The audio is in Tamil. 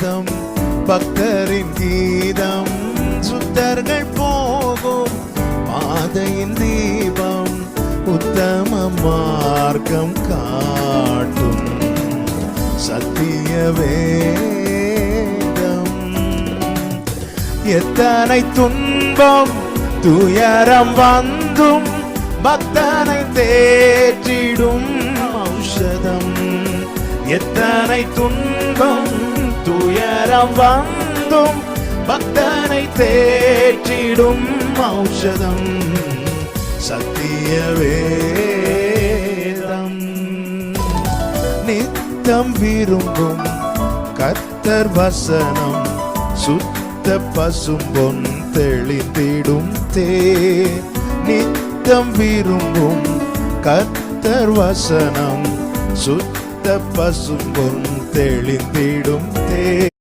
வேதம் பக்தரின் கீதம், சுத்தர்கள் போகும் பாதையின் தீபம், உத்தம மார்க்கம் காட்டும் சத்திய வேதம். எத்தனை துன்பம் துயரம் வந்தும் பக்தனை தேற்றிடும் ஔஷதம். எத்தனை துன்பம் துயரம் வந்தும் பக்தனை தேற்றிடும் ஔஷதம் சத்திய வேதம். நித்தம் விரும்பும் கர்த்தர் வசனம், சுத்த பசும்பொன் தெளிந்திடும் தேன். நித்தம் விரும்பும் கர்த்தர் வசனம், சுத்த பசும்பொன் தெளிந்திடும் தேன்.